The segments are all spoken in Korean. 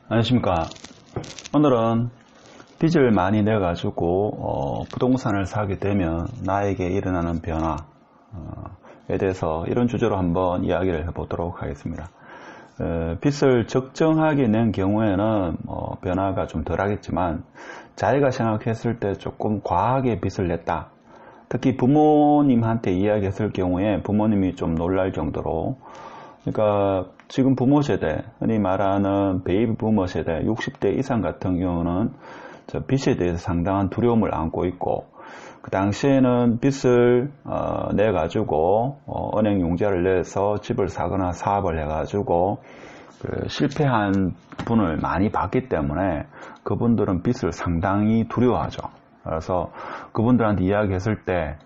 안녕하십니까. 오늘은 빚을 많이 내가지고 부동산을 사게 되면 나에게 일어나는 변화에 대해서 이런 주제로 한번 이야기를 해보도록 하겠습니다. 빚을 적정하게 낸 경우에는 변화가 좀 덜하겠지만, 자기가 생각했을 때 조금 과하게 빚을 냈다, 특히 부모님한테 이야기했을 경우에 부모님이 좀 놀랄 정도로, 그러니까 지금 부모 세대, 흔히 말하는 베이비 부모 세대 60대 이상 같은 경우는 저 빚에 대해서 상당한 두려움을 안고 있고, 그 당시에는 빚을 내가지고 은행 융자를 내서 집을 사거나 사업을 해가지고 실패한 분을 많이 봤기 때문에 그분들은 빚을 상당히 두려워하죠. 그래서 그분들한테 이야기했을 때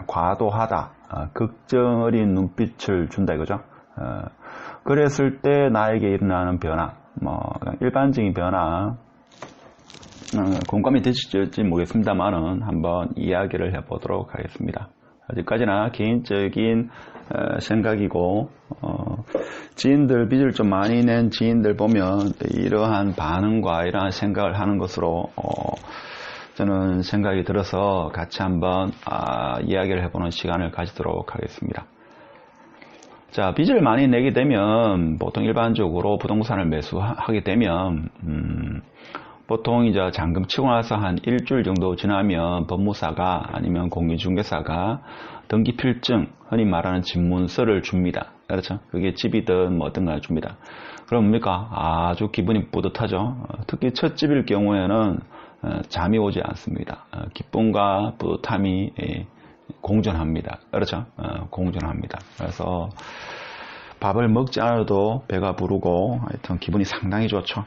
과도하다, 걱정 어린 눈빛을 준다 이거죠. 그랬을 때 나에게 일어나는 변화, 일반적인 변화, 공감이 되실지 모르겠습니다만은 한번 이야기를 해보도록 하겠습니다. 아직까지나 개인적인 생각이고, 지인들, 빚을 좀 많이 낸 지인들 보면 이러한 반응과 이러한 생각을 하는 것으로 저는 생각이 들어서 같이 한번 이야기를 해보는 시간을 가지도록 하겠습니다. 자, 빚을 많이 내게 되면 보통 일반적으로 부동산을 매수하게 되면 보통 이제 잔금 치고 나서 한 일주일 정도 지나면 법무사가 아니면 공인중개사가 등기필증, 흔히 말하는 집문서를 줍니다. 그렇죠? 그게 집이든 뭐든 간에 줍니다. 그럼 뭡니까? 아주 기분이 뿌듯하죠. 특히 첫 집일 경우에는 잠이 오지 않습니다. 기쁨과 뿌듯함이 공존합니다. 그렇죠? 공존합니다. 그래서 밥을 먹지 않아도 배가 부르고 하여튼 기분이 상당히 좋죠.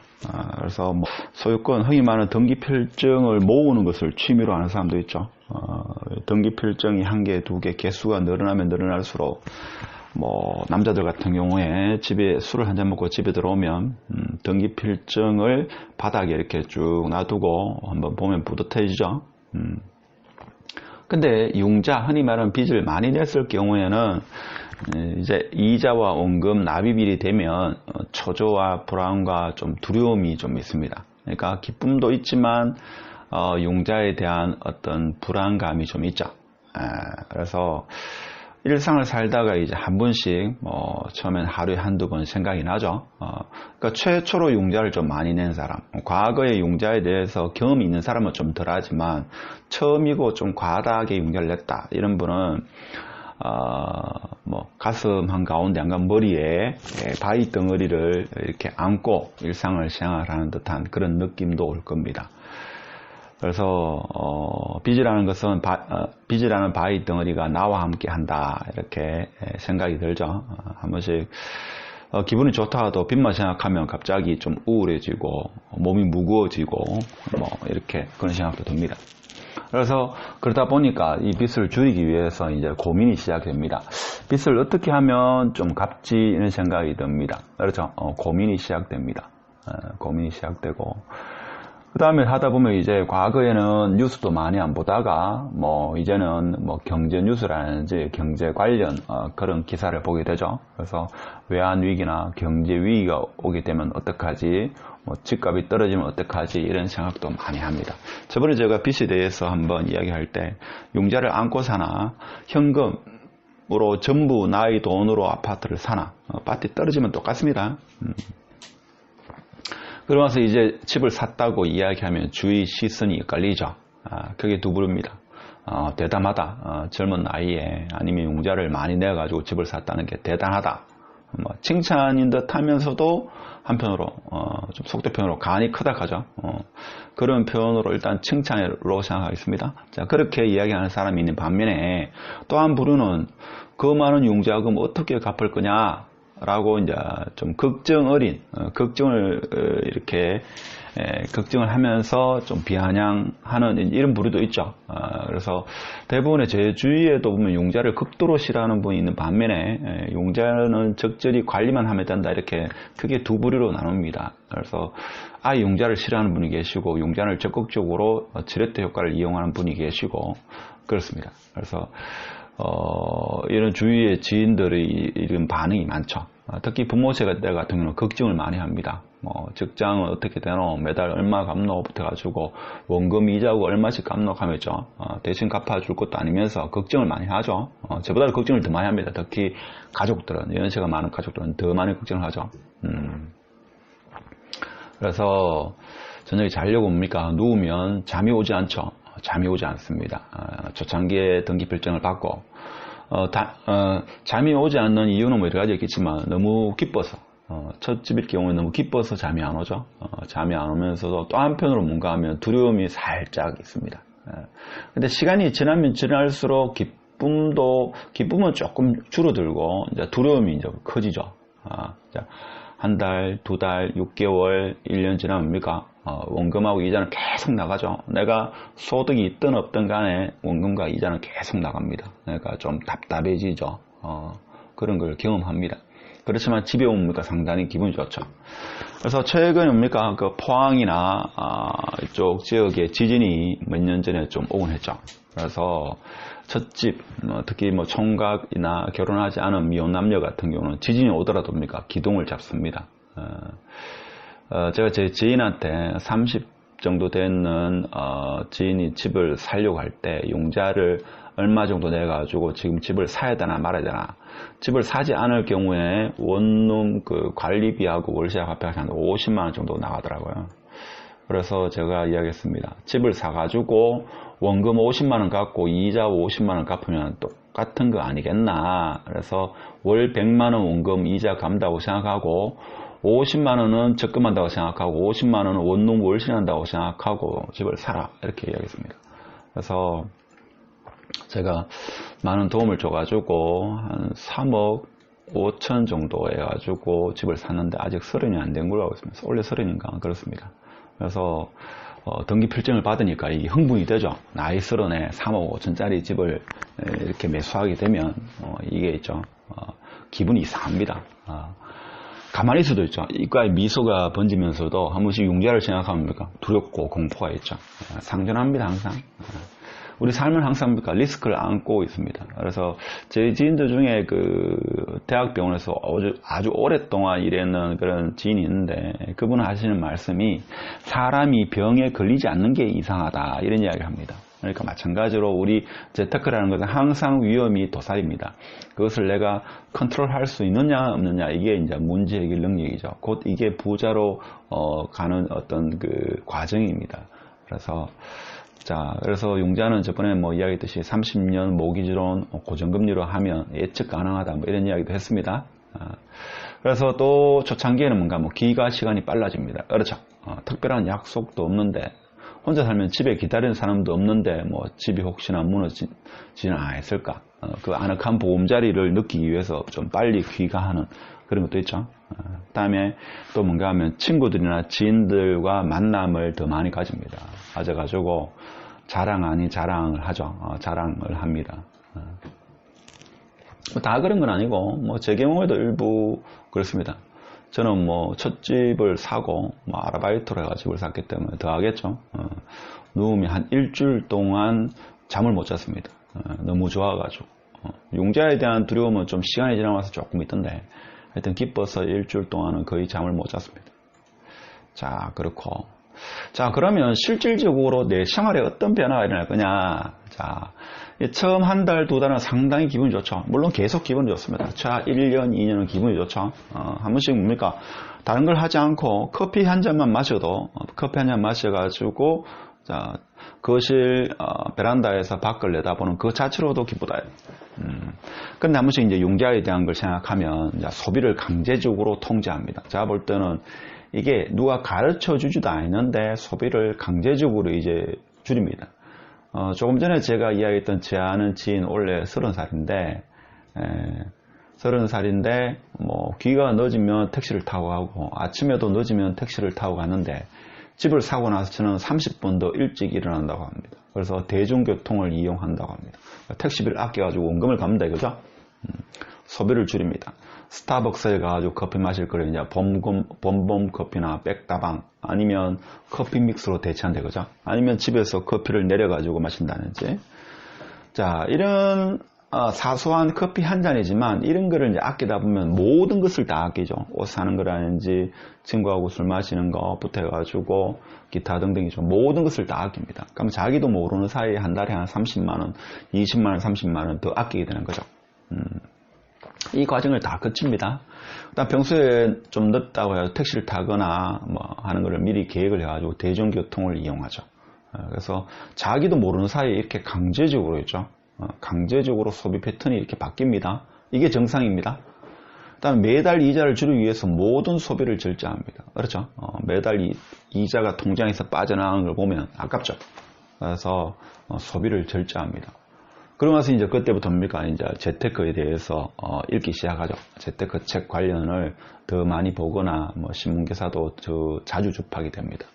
그래서 소유권, 흔히 말하는 등기필증을 모으는 것을 취미로 하는 사람도 있죠. 등기필증이 한 개, 두 개, 개수가 늘어나면 늘어날수록 남자들 같은 경우에 집에 술을 한잔 먹고 집에 들어오면 등기필증을 바닥에 이렇게 쭉 놔두고 한번 보면 뿌듯해지죠. 근데 융자, 흔히 말하는 빚을 많이 냈을 경우에는 이제 이자와 원금 납입일이 되면 초조와 불안과 좀 두려움이 좀 있습니다. 그러니까 기쁨도 있지만 융자에 대한 어떤 불안감이 좀 있죠. 그래서 일상을 살다가 이제 한 번씩 처음엔 하루에 한두 번 생각이 나죠. 그러니까 최초로 융자를 좀 많이 낸 사람, 과거의 융자에 대해서 경험이 있는 사람은 좀 덜하지만 처음이고 좀 과다하게 융자를 냈다, 이런 분은 가슴 한가운데 한간 머리에 바위 덩어리를 이렇게 안고 일상을 생활하는 듯한 그런 느낌도 올 겁니다. 그래서 빚이라는 것은 빚이라는 바위 덩어리가 나와 함께 한다, 이렇게 생각이 들죠. 한 번씩 기분이 좋다 하도 빚만 생각하면 갑자기 좀 우울해지고 몸이 무거워지고 이렇게 그런 생각도 듭니다. 그래서 그러다 보니까 이 빚을 줄이기 위해서 이제 고민이 시작됩니다. 빚을 어떻게 하면 좀 갚지, 이런 생각이 듭니다. 그렇죠? 고민이 시작됩니다. 고민이 시작되고, 그 다음에 하다 보면 이제 과거에는 뉴스도 많이 안 보다가 이제는 경제 뉴스라든지 경제 관련 그런 기사를 보게 되죠. 그래서 외환 위기나 경제 위기가 오게 되면 어떡하지, 집값이 떨어지면 어떡하지, 이런 생각도 많이 합니다. 저번에 제가 빚에 대해서 한번 이야기할 때 융자를 안고 사나 현금으로 전부 나의 돈으로 아파트를 사나, 아파트 떨어지면 똑같습니다. 그러면서 이제 집을 샀다고 이야기하면 주위 시선이 엇갈리죠. 그게 두 부류입니다. 대담하다, 젊은 나이에 아니면 융자를 많이 내가지고 집을 샀다는 게 대단하다, 칭찬인 듯 하면서도 한편으로 좀 속대표현으로 간이 크다 하죠. 그런 표현으로 일단 칭찬으로 생각하겠습니다. 자, 그렇게 이야기하는 사람이 있는 반면에 또 한 부류는 그 많은 융자금 어떻게 갚을 거냐 라고 이제 좀 걱정 어린, 걱정을 하면서 좀 비아냥하는 이런 부류도 있죠. 그래서 대부분의 제 주위에도 보면 융자를 극도로 싫어하는 분이 있는 반면에 융자는 적절히 관리만 하면 된다, 이렇게 크게 두 부류로 나눕니다. 그래서 융자를 싫어하는 분이 계시고 융자를 적극적으로 지렛대 효과를 이용하는 분이 계시고 그렇습니다. 그래서 이런 주위의 지인들의 이런 반응이 많죠. 특히 부모 세대 같은 경우는 걱정을 많이 합니다. 뭐 직장은 어떻게 되노, 매달 얼마 갚노 부터 가지고 원금 이자고 얼마씩 갚노 하면죠. 대신 갚아줄 것도 아니면서 걱정을 많이 하죠. 저보다 걱정을 더 많이 합니다. 특히 가족들은, 연세가 많은 가족들은 더 많이 걱정을 하죠. 그래서 저녁에 자려고 뭡니까? 누우면 잠이 오지 않죠. 잠이 오지 않습니다. 초창기에 등기필증을 받고 잠이 오지 않는 이유는 뭐 여러 가지 있겠지만 너무 기뻐서, 첫 집일 경우에 너무 기뻐서 잠이 안 오죠. 잠이 안 오면서도 또 한편으로 뭔가 하면 두려움이 살짝 있습니다. 근데 시간이 지나면 지날수록 기쁨은 조금 줄어들고 이제 두려움이 이제 커지죠. 한 달, 두 달, 6개월, 1년 지나면 뭡니까? 원금하고 이자는 계속 나가죠. 내가 소득이 있든 없든 간에 원금과 이자는 계속 나갑니다. 그러니까 좀 답답해지죠. 그런 걸 경험합니다. 그렇지만 집에 오니까 상당히 기분이 좋죠. 그래서 최근에 뭡니까? 그 포항이나 이쪽 지역에 지진이 몇 년 전에 좀 오곤 했죠. 그래서 첫집, 특히 뭐 총각이나 결혼하지 않은 미혼 남녀 같은 경우는 지진이 오더라도 뭡니까? 기둥을 잡습니다. 제가 제 지인한테 30 정도 되는 지인이 집을 사려고 할 때 용자를 얼마 정도 내가지고 지금 집을 사야 되나 말아야 되나. 집을 사지 않을 경우에 원룸 그 관리비하고 월세 화폐가 한 50만원 정도 나가더라고요. 그래서 제가 이야기했습니다. 집을 사가지고 원금 50만원 갚고 이자 50만원 갚으면 똑같은 거 아니겠나. 그래서 월 100만원 원금 이자 갚는다고 생각하고 50만원은 적금한다고 생각하고 50만원은 원룸 월세한다고 생각하고 집을 사라. 이렇게 이야기했습니다. 그래서 제가 많은 도움을 줘가지고 한 3억 5천 정도 해가지고 집을 샀는데 아직 서른이 안 된 걸로 알고 있습니다. 원래 서른인가 그렇습니다. 그래서 등기 필증을 받으니까 이 흥분이 되죠. 나이 서른에 3억 5천짜리 집을 이렇게 매수하게 되면 이게 있죠. 기분이 이상합니다. 가만히 있어도 있죠. 입가에 미소가 번지면서도 한 번씩 융자를 생각하면 두렵고 공포가 있죠. 상전합니다 항상. 우리 삶은 항상 리스크를 안고 있습니다. 그래서 제 지인들 중에 그 대학병원에서 아주 오랫동안 일했는 그런 지인이 있는데 그분은 하시는 말씀이 사람이 병에 걸리지 않는 게 이상하다 이런 이야기를 합니다. 그러니까 마찬가지로 우리 재테크라는 것은 항상 위험이 도사립니다. 그것을 내가 컨트롤할 수 있느냐 없느냐 이게 이제 문제 해결 능력이죠. 곧 이게 부자로 가는 어떤 그 과정입니다. 그래서 용자는 저번에 뭐 이야기했듯이 30년 모기지론 고정금리로 하면 예측 가능하다 뭐 이런 이야기도 했습니다. 그래서 또 초창기에는 뭔가 뭐 기가 시간이 빨라집니다. 그렇죠. 특별한 약속도 없는데 혼자 살면 집에 기다리는 사람도 없는데 뭐 집이 혹시나 무너지지는 않았을까. 그 아늑한 보금자리를 느끼기 위해서 좀 빨리 귀가하는 그런 것도 있죠. 그다음에 또 뭔가 하면 친구들이나 지인들과 만남을 더 많이 가져가지고 자랑 아닌 자랑을 하죠. 자랑을 합니다. 다 그런 건 아니고 뭐 제 경우에도 일부 그렇습니다. 저는 뭐 첫 집을 사고 뭐 아르바이트로 해가 집을 샀기 때문에 더 하겠죠. 누우면 한 일주일 동안 잠을 못 잤습니다. 너무 좋아가지고 용자에 대한 두려움은 좀 시간이 지나면서 조금 있던데 하여튼 기뻐서 일주일 동안은 거의 잠을 못 잤습니다. 자, 그렇고 그러면 실질적으로 내 생활에 어떤 변화가 일어날 거냐. 처음 한 달, 두 달은 상당히 기분이 좋죠. 물론 계속 기분이 좋습니다. 1년, 2년은 기분이 좋죠. 한 번씩 뭡니까? 다른 걸 하지 않고 커피 한 잔만 마셔도, 커피 한 잔 마셔가지고, 거실, 베란다에서 밖을 내다보는 그 자체로도 기쁘다. 근데 한 번씩 이제 용자에 대한 걸 생각하면, 소비를 강제적으로 통제합니다. 제가 볼 때는 이게 누가 가르쳐 주지도 않는데 소비를 강제적으로 이제 줄입니다. 조금 전에 제가 이야기했던 제 아는 지인 원래 30살인데 뭐 귀가 늦으면 택시를 타고 가고 아침에도 늦으면 택시를 타고 가는데 집을 사고 나서 저는 30분 더 일찍 일어난다고 합니다. 그래서 대중교통을 이용한다고 합니다. 택시비를 아껴가지고 원금을 갚는다 이거죠. 소비를 줄입니다. 스타벅스에 가가지고 커피 마실 거를 이제 봄봄 커피나 백다방 아니면 커피 믹스로 대체한다 그죠? 아니면 집에서 커피를 내려가지고 마신다든지. 이런 사소한 커피 한 잔이지만 이런 거를 이제 아끼다 보면 모든 것을 다 아끼죠. 옷 사는 거라든지 친구하고 술 마시는 것부터 해가지고 기타 등등이죠. 모든 것을 다 아낍니다. 그럼 자기도 모르는 사이에 한 달에 한 30만원, 20만원, 30만원 더 아끼게 되는 거죠. 이 과정을 다 거칩니다. 일단 평소에 좀 늦다고 해서 택시를 타거나 뭐 하는 거를 미리 계획을 해가지고 대중교통을 이용하죠. 그래서 자기도 모르는 사이에 이렇게 강제적으로 있죠. 강제적으로 소비 패턴이 이렇게 바뀝니다. 이게 정상입니다. 그다음에 매달 이자를 줄이기 위해서 모든 소비를 절제합니다. 그렇죠? 매달 이자가 통장에서 빠져나가는 걸 보면 아깝죠. 그래서 소비를 절제합니다. 그러고 나서 이제 그때부터 뭡니까? 이제 재테크에 대해서 읽기 시작하죠. 재테크 책 관련을 더 많이 보거나 뭐 신문 기사도 더 자주 접하게 됩니다.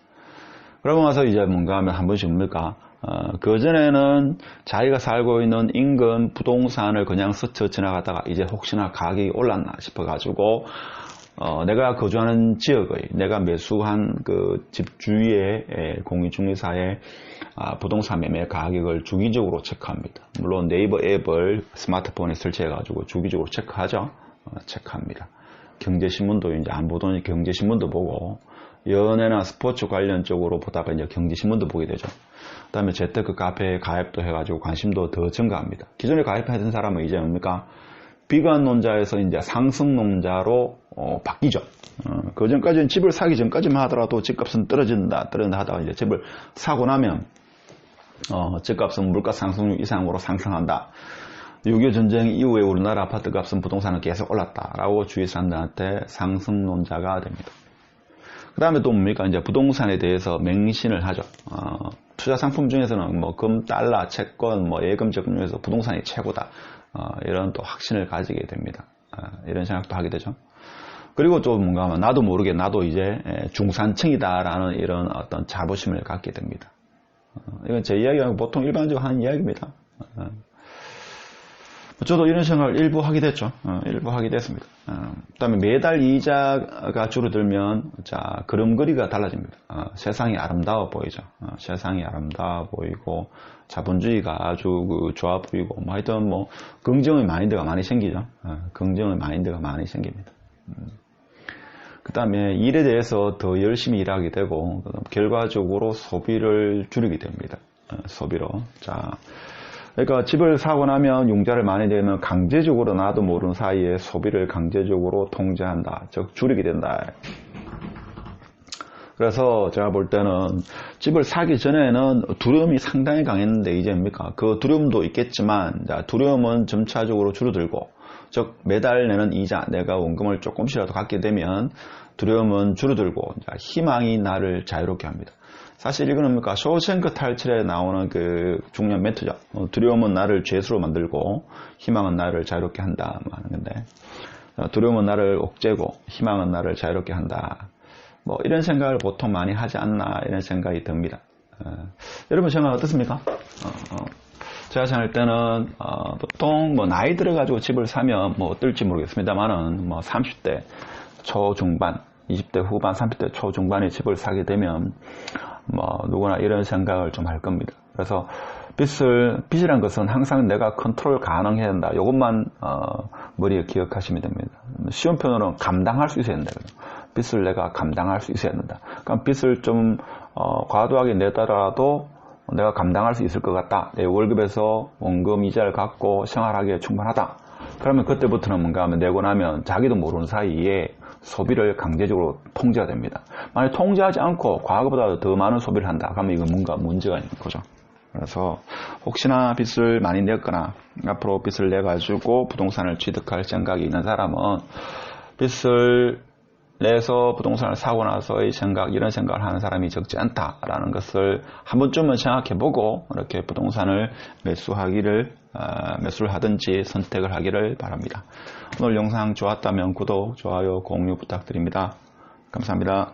그러고 나서 이제 뭔가 하면 한 번씩 뭡니까? 그전에는 자기가 살고 있는 인근 부동산을 그냥 스쳐 지나가다가 이제 혹시나 가격이 올랐나 싶어가지고 내가 거주하는 지역의 내가 매수한 그 집 주위의 공인중개사의 부동산 매매 가격을 주기적으로 체크합니다. 물론 네이버 앱을 스마트폰에 설치해가지고 주기적으로 체크하죠. 체크합니다. 경제신문도 이제 안 보더니 경제신문도 보고 연예나 스포츠 관련 쪽으로 보다가 이제 경제신문도 보게 되죠. 그 다음에 재테크 카페에 가입도 해가지고 관심도 더 증가합니다. 기존에 가입하던 사람은 이제 뭡니까? 비관론자에서 이제 상승론자로 바뀌죠. 그 전까지는 집을 사기 전까지만 하더라도 집값은 떨어진다 하다가 이제 집을 사고 나면 집값은 물가 상승률 이상으로 상승한다. 6.25 전쟁 이후에 우리나라 아파트 값은 부동산은 계속 올랐다라고 주위 사람들한테 상승론자가 됩니다. 그 다음에 또 뭡니까? 이제 부동산에 대해서 맹신을 하죠. 투자 상품 중에서는 뭐 금, 달러, 채권, 뭐 예금, 적금 중에서 부동산이 최고다. 이런 또 확신을 가지게 됩니다. 이런 생각도 하게 되죠. 그리고 또 뭔가 하면 나도 모르게 나도 이제 중산층이다라는 이런 어떤 자부심을 갖게 됩니다. 이건 제 이야기가 보통 일반적으로 하는 이야기입니다. 저도 이런 생각을 일부 하게 됐죠. 일부 하게 됐습니다. 그 다음에 매달 이자가 줄어들면, 자, 그림그리가 달라집니다. 세상이 아름다워 보이죠. 세상이 아름다워 보이고, 자본주의가 아주 좋아 보이고, 뭐 하여튼 뭐, 긍정의 마인드가 많이 생기죠. 긍정의 마인드가 많이 생깁니다. 그 다음에 일에 대해서 더 열심히 일하게 되고, 결과적으로 소비를 줄이게 됩니다. 소비로. 자. 그러니까 집을 사고 나면 융자를 많이 내면 강제적으로 나도 모르는 사이에 소비를 강제적으로 통제한다. 즉 줄이게 된다. 그래서 제가 볼 때는 집을 사기 전에는 두려움이 상당히 강했는데 이제 뭡니까? 그 두려움도 있겠지만 두려움은 점차적으로 줄어들고 즉 매달 내는 이자 내가 원금을 조금씩이라도 갖게 되면 두려움은 줄어들고 희망이 나를 자유롭게 합니다. 사실 이거는 뭡니까? 쇼생크 탈출에 나오는 그 중요한 멘트죠. 두려움은 나를 죄수로 만들고 희망은 나를 자유롭게 한다 하는 건데 두려움은 나를 옥죄고 희망은 나를 자유롭게 한다. 뭐 이런 생각을 보통 많이 하지 않나 이런 생각이 듭니다. 여러분 생각 어떻습니까? 제가 생각할 때는 보통 뭐 나이 들어가지고 집을 사면 뭐 어떨지 모르겠습니다만은 뭐 30대 초중반, 20대 후반, 30대 초중반에 집을 사게 되면 뭐 누구나 이런 생각을 좀 할 겁니다. 그래서 빚이란 것은 항상 내가 컨트롤 가능해야 된다. 이것만 머리에 기억하시면 됩니다. 쉬운 표현으로는 감당할 수 있어야 된다. 빚을 내가 감당할 수 있어야 된다. 그러니까 빚을 좀 과도하게 내더라도 내가 감당할 수 있을 것 같다. 내 월급에서 원금 이자를 갖고 생활하기에 충분하다. 그러면 그때부터는 뭔가 하면 내고 나면 자기도 모르는 사이에 소비를 강제적으로 통제가 됩니다. 만약 통제하지 않고 과거보다 더 많은 소비를 한다. 그러면 이건 뭔가 문제가 있는 거죠. 그래서 혹시나 빚을 많이 냈거나 앞으로 빚을 내가지고 부동산을 취득할 생각이 있는 사람은 빚을 내서 부동산을 사고 나서의 생각, 이런 생각을 하는 사람이 적지 않다라는 것을 한 번쯤은 생각해보고 이렇게 부동산을 매수를 하든지 선택을 하기를 바랍니다. 오늘 영상 좋았다면 구독, 좋아요, 공유 부탁드립니다. 감사합니다.